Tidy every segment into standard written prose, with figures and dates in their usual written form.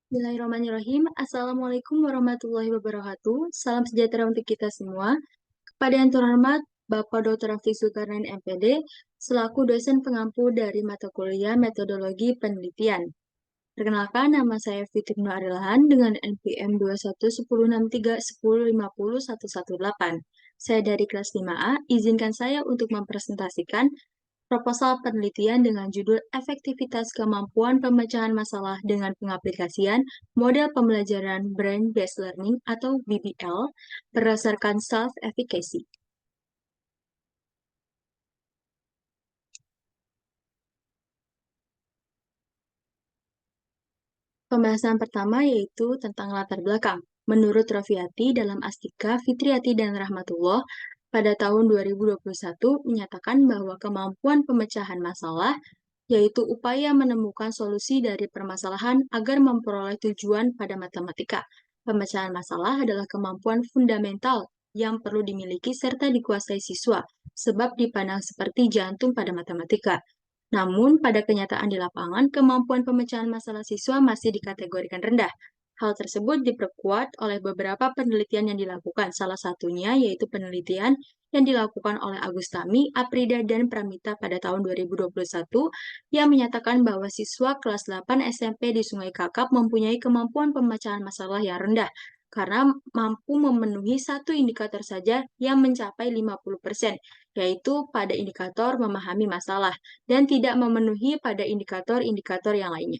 Bismillahirrahmanirrahim. Assalamualaikum warahmatullahi wabarakatuh. Salam sejahtera untuk kita semua. Kepada yang terhormat, Bapak Dr. Rafi Zulkarnain MPD, selaku dosen pengampu dari mata kuliah Metodologi Penelitian. Perkenalkan, nama saya Fitri Nur Arilahan dengan NPM 21106310501118. Saya dari kelas 5A. Izinkan saya untuk mempresentasikan proposal penelitian dengan judul Efektivitas Kemampuan Pemecahan Masalah dengan Pengaplikasian Model Pembelajaran Brain Based Learning atau BBL berdasarkan self-efficacy. Pembahasan pertama yaitu tentang latar belakang. Menurut Rofiati dalam Astika, Fitriati dan Rahmatullah, pada tahun 2021 menyatakan bahwa kemampuan pemecahan masalah yaitu upaya menemukan solusi dari permasalahan agar memperoleh tujuan pada matematika. Pemecahan masalah adalah kemampuan fundamental yang perlu dimiliki serta dikuasai siswa, sebab dipandang seperti jantung pada matematika. Namun, pada kenyataan di lapangan, kemampuan pemecahan masalah siswa masih dikategorikan rendah. Hal tersebut diperkuat oleh beberapa penelitian yang dilakukan, salah satunya yaitu penelitian yang dilakukan oleh Agustami, Aprida, dan Pramita pada tahun 2021 yang menyatakan bahwa siswa kelas 8 SMP di Sungai Kakap mempunyai kemampuan pemecahan masalah yang rendah karena mampu memenuhi satu indikator saja yang mencapai 50%, yaitu pada indikator memahami masalah, dan tidak memenuhi pada indikator-indikator yang lainnya.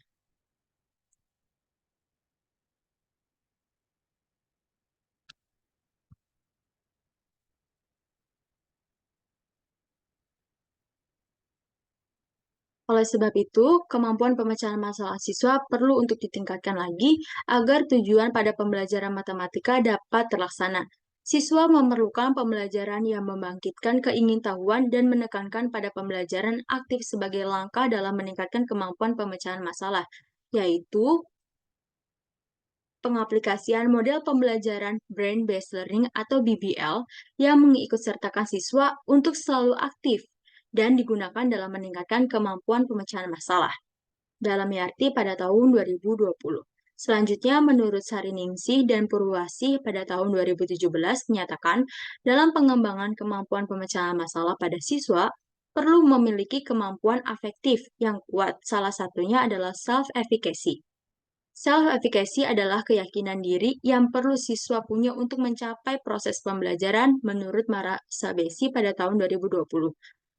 Oleh sebab itu, kemampuan pemecahan masalah siswa perlu untuk ditingkatkan lagi agar tujuan pada pembelajaran matematika dapat terlaksana. Siswa memerlukan pembelajaran yang membangkitkan keingintahuan dan menekankan pada pembelajaran aktif sebagai langkah dalam meningkatkan kemampuan pemecahan masalah, yaitu pengaplikasian model pembelajaran Brain Based Learning atau BBL yang mengikutsertakan siswa untuk selalu aktif dan digunakan dalam meningkatkan kemampuan pemecahan masalah dalam IRT pada tahun 2020. Selanjutnya, menurut Sariningsih dan Purwasih pada tahun 2017 menyatakan dalam pengembangan kemampuan pemecahan masalah pada siswa perlu memiliki kemampuan afektif yang kuat. Salah satunya adalah self-efficacy. Self-efficacy adalah keyakinan diri yang perlu siswa punya untuk mencapai proses pembelajaran menurut Mara Sabesi pada tahun 2020.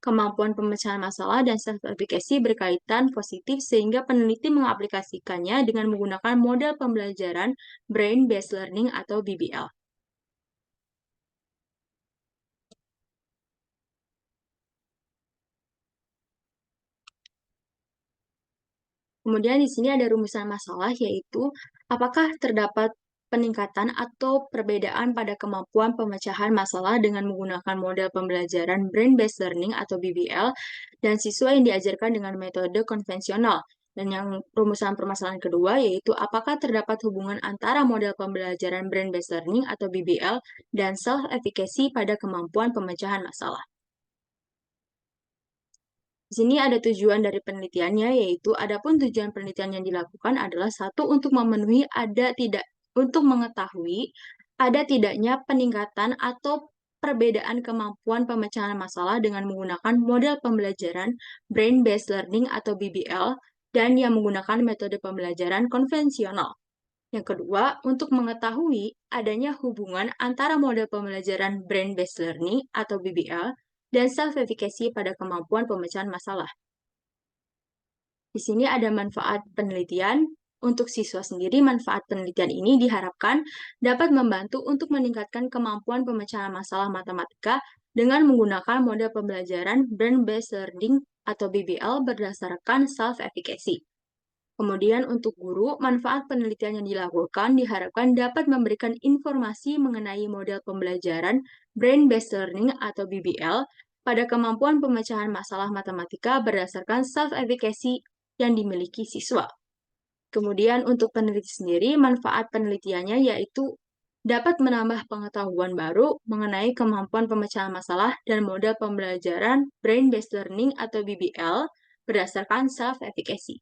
Kemampuan pemecahan masalah dan self-efficacy berkaitan positif sehingga peneliti mengaplikasikannya dengan menggunakan model pembelajaran Brain Based Learning atau BBL. Kemudian di sini ada rumusan masalah yaitu apakah terdapat peningkatan atau perbedaan pada kemampuan pemecahan masalah dengan menggunakan model pembelajaran Brain Based Learning atau BBL dan siswa yang diajarkan dengan metode konvensional. Dan yang rumusan permasalahan kedua yaitu apakah terdapat hubungan antara model pembelajaran Brain Based Learning atau BBL dan self-efficacy pada kemampuan pemecahan masalah. Di sini ada tujuan dari penelitiannya, yaitu adapun tujuan penelitian yang dilakukan adalah satu untuk memenuhi untuk mengetahui ada tidaknya peningkatan atau perbedaan kemampuan pemecahan masalah dengan menggunakan model pembelajaran Brain Based Learning atau BBL dan yang menggunakan metode pembelajaran konvensional. Yang kedua, untuk mengetahui adanya hubungan antara model pembelajaran Brain Based Learning atau BBL dan self-efficacy pada kemampuan pemecahan masalah. Di sini ada manfaat penelitian. Untuk siswa sendiri, manfaat penelitian ini diharapkan dapat membantu untuk meningkatkan kemampuan pemecahan masalah matematika dengan menggunakan model pembelajaran Brain-Based Learning atau BBL berdasarkan self-efficacy. Kemudian untuk guru, manfaat penelitian yang dilakukan diharapkan dapat memberikan informasi mengenai model pembelajaran Brain-Based Learning atau BBL pada kemampuan pemecahan masalah matematika berdasarkan self-efficacy yang dimiliki siswa. Kemudian untuk peneliti sendiri, manfaat penelitiannya yaitu dapat menambah pengetahuan baru mengenai kemampuan pemecahan masalah dan model pembelajaran Brain-Based Learning atau BBL berdasarkan self-efficacy.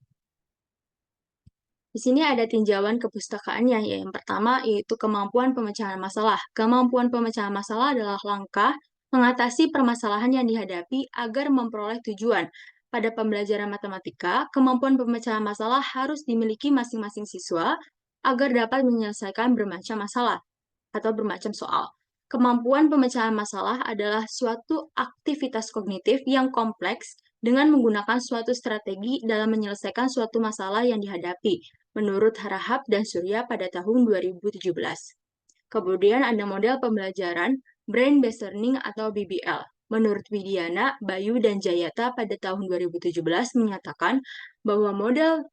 Di Di sini ada tinjauan kepustakaannya, ya. Yang pertama yaitu kemampuan pemecahan masalah. Kemampuan pemecahan masalah adalah langkah mengatasi permasalahan yang dihadapi agar memperoleh tujuan. Pada pembelajaran matematika, kemampuan pemecahan masalah harus dimiliki masing-masing siswa agar dapat menyelesaikan bermacam masalah atau bermacam soal. Kemampuan pemecahan masalah adalah suatu aktivitas kognitif yang kompleks dengan menggunakan suatu strategi dalam menyelesaikan suatu masalah yang dihadapi, menurut Harahap dan Surya pada tahun 2017. Kemudian ada model pembelajaran Brain-Based Learning atau BBL. Menurut Widiana, Bayu, dan Jayata pada tahun 2017 menyatakan bahwa model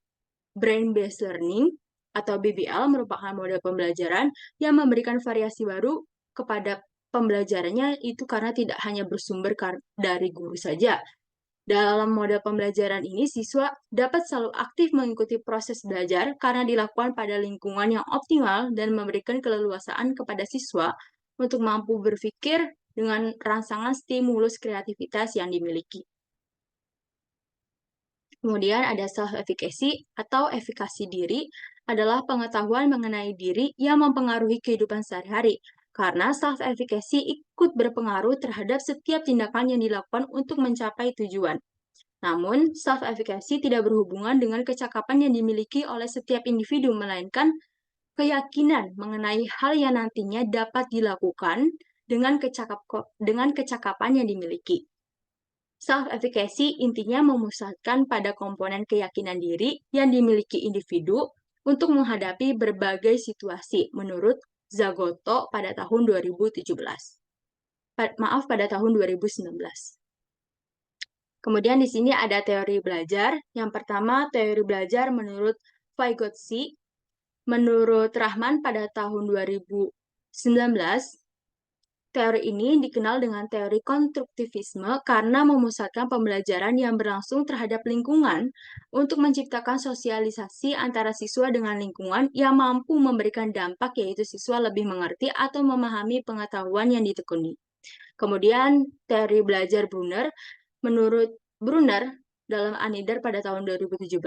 Brain-Based Learning atau BBL merupakan model pembelajaran yang memberikan variasi baru kepada pembelajarannya itu karena tidak hanya bersumber dari guru saja. Dalam model pembelajaran ini, siswa dapat selalu aktif mengikuti proses belajar karena dilakukan pada lingkungan yang optimal dan memberikan keleluasaan kepada siswa untuk mampu berpikir dengan rangsangan stimulus kreativitas yang dimiliki. Kemudian ada self-efficacy atau efikasi diri adalah pengetahuan mengenai diri yang mempengaruhi kehidupan sehari-hari. Karena self-efficacy ikut berpengaruh terhadap setiap tindakan yang dilakukan untuk mencapai tujuan. Namun, self-efficacy tidak berhubungan dengan kecakapan yang dimiliki oleh setiap individu, melainkan keyakinan mengenai hal yang nantinya dapat dilakukan dengan kecakapan yang dimiliki. Self-efficacy intinya memusatkan pada komponen keyakinan diri yang dimiliki individu untuk menghadapi berbagai situasi, menurut Zagoto pada tahun 2017. Pada tahun 2019. Kemudian di sini ada teori belajar. Yang pertama, teori belajar menurut Vygotsky. Menurut Rahman pada tahun 2019, teori ini dikenal dengan teori konstruktivisme karena memusatkan pembelajaran yang berlangsung terhadap lingkungan untuk menciptakan sosialisasi antara siswa dengan lingkungan yang mampu memberikan dampak, yaitu siswa lebih mengerti atau memahami pengetahuan yang ditekuni. Kemudian teori belajar Brunner. Menurut Brunner, dalam Anidar pada tahun 2017,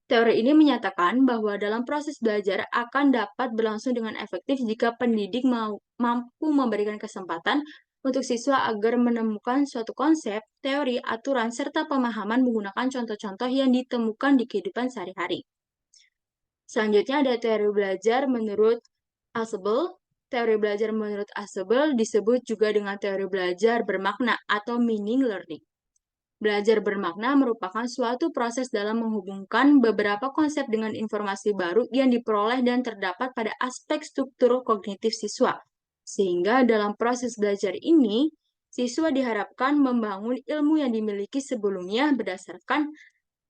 teori ini menyatakan bahwa dalam proses belajar akan dapat berlangsung dengan efektif jika pendidik mampu memberikan kesempatan untuk siswa agar menemukan suatu konsep, teori, aturan, serta pemahaman menggunakan contoh-contoh yang ditemukan di kehidupan sehari-hari. Selanjutnya ada teori belajar menurut Ausubel. Teori belajar menurut Ausubel disebut juga dengan teori belajar bermakna atau meaning learning. Belajar bermakna merupakan suatu proses dalam menghubungkan beberapa konsep dengan informasi baru yang diperoleh dan terdapat pada aspek struktur kognitif siswa. Sehingga dalam proses belajar ini, siswa diharapkan membangun ilmu yang dimiliki sebelumnya berdasarkan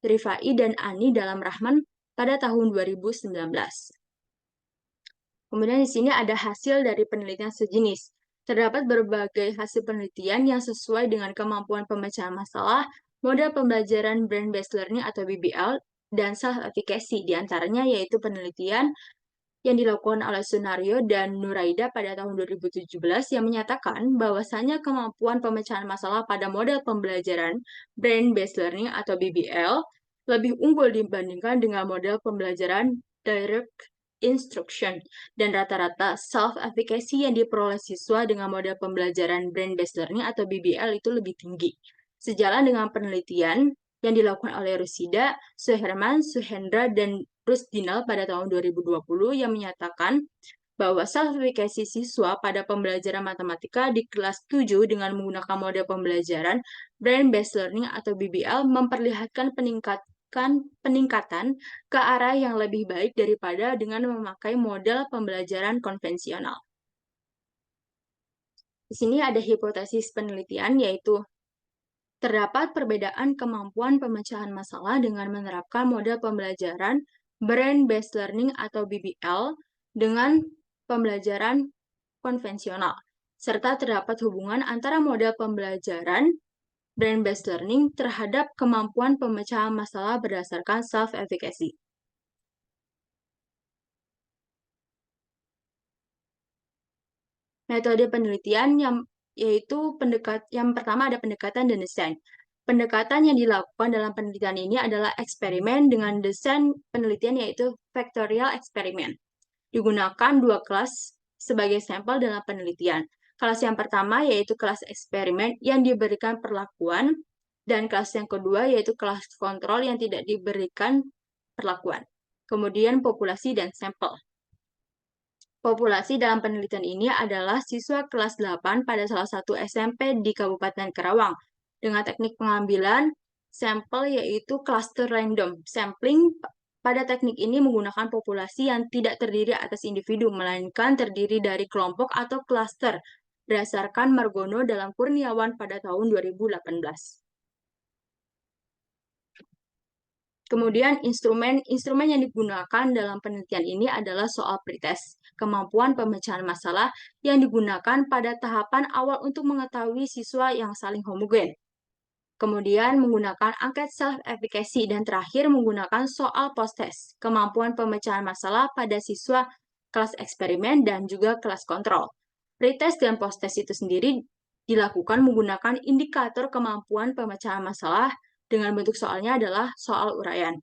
Rifai dan Ani dalam Rahman pada tahun 2019. Kemudian di sini ada hasil dari penelitian sejenis. Terdapat berbagai hasil penelitian yang sesuai dengan kemampuan pemecahan masalah, model pembelajaran Brain-Based Learning atau BBL, dan self-efficacy. Di antaranya yaitu penelitian yang dilakukan oleh Sunario dan Nuraida pada tahun 2017 yang menyatakan bahwasanya kemampuan pemecahan masalah pada model pembelajaran Brain-Based Learning atau BBL lebih unggul dibandingkan dengan model pembelajaran Direct Instruction, dan rata-rata self-efficacy yang diperoleh siswa dengan model pembelajaran Brain-Based Learning atau BBL itu lebih tinggi. Sejalan dengan penelitian yang dilakukan oleh Rusida, Suherman, Suhendra, dan Rusdinal pada tahun 2020 yang menyatakan bahwa self-efficacy siswa pada pembelajaran matematika di kelas 7 dengan menggunakan model pembelajaran Brain-Based Learning atau BBL memperlihatkan peningkatan ke arah yang lebih baik daripada dengan memakai model pembelajaran konvensional. Di sini ada hipotesis penelitian, yaitu terdapat perbedaan kemampuan pemecahan masalah dengan menerapkan model pembelajaran Brain-Based Learning atau BBL dengan pembelajaran konvensional, serta terdapat hubungan antara model pembelajaran Brain-Based Learning terhadap kemampuan pemecahan masalah berdasarkan self-efficacy. Metode penelitian yang pertama ada pendekatan dan desain. Pendekatan yang dilakukan dalam penelitian ini adalah eksperimen dengan desain penelitian yaitu factorial eksperimen. Digunakan dua kelas sebagai sampel dalam penelitian. Kelas yang pertama yaitu kelas eksperimen yang diberikan perlakuan, dan kelas yang kedua yaitu kelas kontrol yang tidak diberikan perlakuan. Kemudian populasi dan sampel. Populasi dalam penelitian ini adalah siswa kelas 8 pada salah satu SMP di Kabupaten Karawang dengan teknik pengambilan sampel yaitu cluster random sampling. Pada teknik ini menggunakan populasi yang tidak terdiri atas individu, melainkan terdiri dari kelompok atau klaster berdasarkan Margono dalam Kurniawan pada tahun 2018. Kemudian instrumen yang digunakan dalam penelitian ini adalah soal pretest, kemampuan pemecahan masalah yang digunakan pada tahapan awal untuk mengetahui siswa yang saling homogen. Kemudian menggunakan angket self-efficacy, dan terakhir menggunakan soal post-test, kemampuan pemecahan masalah pada siswa kelas eksperimen dan juga kelas kontrol. Pretest dan post-test itu sendiri dilakukan menggunakan indikator kemampuan pemecahan masalah dengan bentuk soalnya adalah soal uraian.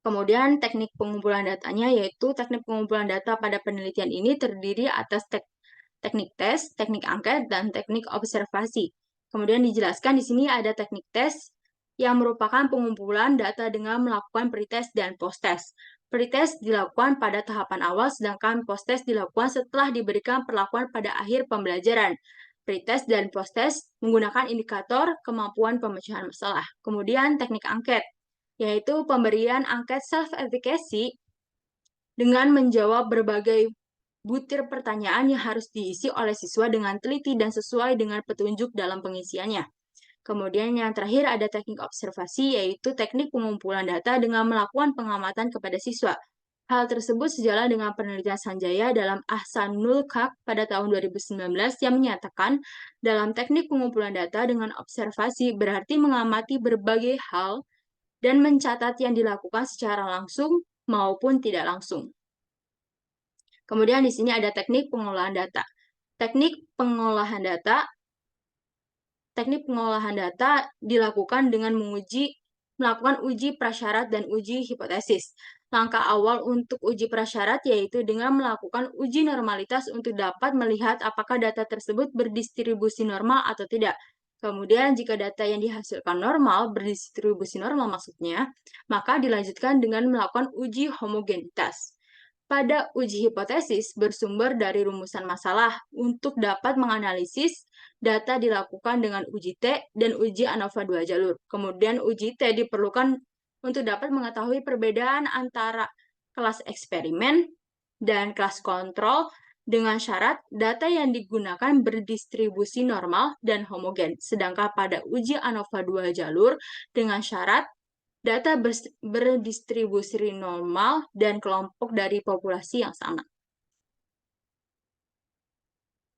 Kemudian teknik pengumpulan datanya yaitu teknik pengumpulan data pada penelitian ini terdiri atas teknik tes, teknik angket, dan teknik observasi. Kemudian dijelaskan di sini ada teknik tes yang merupakan pengumpulan data dengan melakukan pretest dan post-test. Pretest dilakukan pada tahapan awal, sedangkan post-test dilakukan setelah diberikan perlakuan pada akhir pembelajaran. Pretest dan post-test menggunakan indikator kemampuan pemecahan masalah. Kemudian teknik angket, yaitu pemberian angket self-efficacy dengan menjawab berbagai butir pertanyaan yang harus diisi oleh siswa dengan teliti dan sesuai dengan petunjuk dalam pengisiannya. Kemudian yang terakhir ada teknik observasi, yaitu teknik pengumpulan data dengan melakukan pengamatan kepada siswa. Hal tersebut sejalan dengan penelitian Sanjaya dalam Ahsanul Kaq pada tahun 2019 yang menyatakan dalam teknik pengumpulan data dengan observasi berarti mengamati berbagai hal dan mencatat yang dilakukan secara langsung maupun tidak langsung. Kemudian di sini ada teknik pengolahan data. Teknik pengolahan data dilakukan dengan melakukan uji prasyarat dan uji hipotesis. Langkah awal untuk uji prasyarat yaitu dengan melakukan uji normalitas untuk dapat melihat apakah data tersebut berdistribusi normal atau tidak. Kemudian jika data yang dihasilkan normal, berdistribusi normal maksudnya, maka dilanjutkan dengan melakukan uji homogenitas. Pada uji hipotesis bersumber dari rumusan masalah untuk dapat menganalisis data dilakukan dengan uji T dan uji ANOVA 2 jalur. Kemudian uji T diperlukan untuk dapat mengetahui perbedaan antara kelas eksperimen dan kelas kontrol dengan syarat data yang digunakan berdistribusi normal dan homogen. Sedangkan pada uji ANOVA 2 jalur dengan syarat data berdistribusi normal dan kelompok dari populasi yang sama.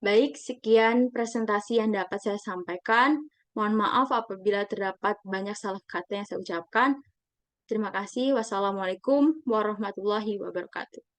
Baik, sekian presentasi yang dapat saya sampaikan. Mohon maaf apabila terdapat banyak salah kata yang saya ucapkan. Terima kasih. Wassalamualaikum warahmatullahi wabarakatuh.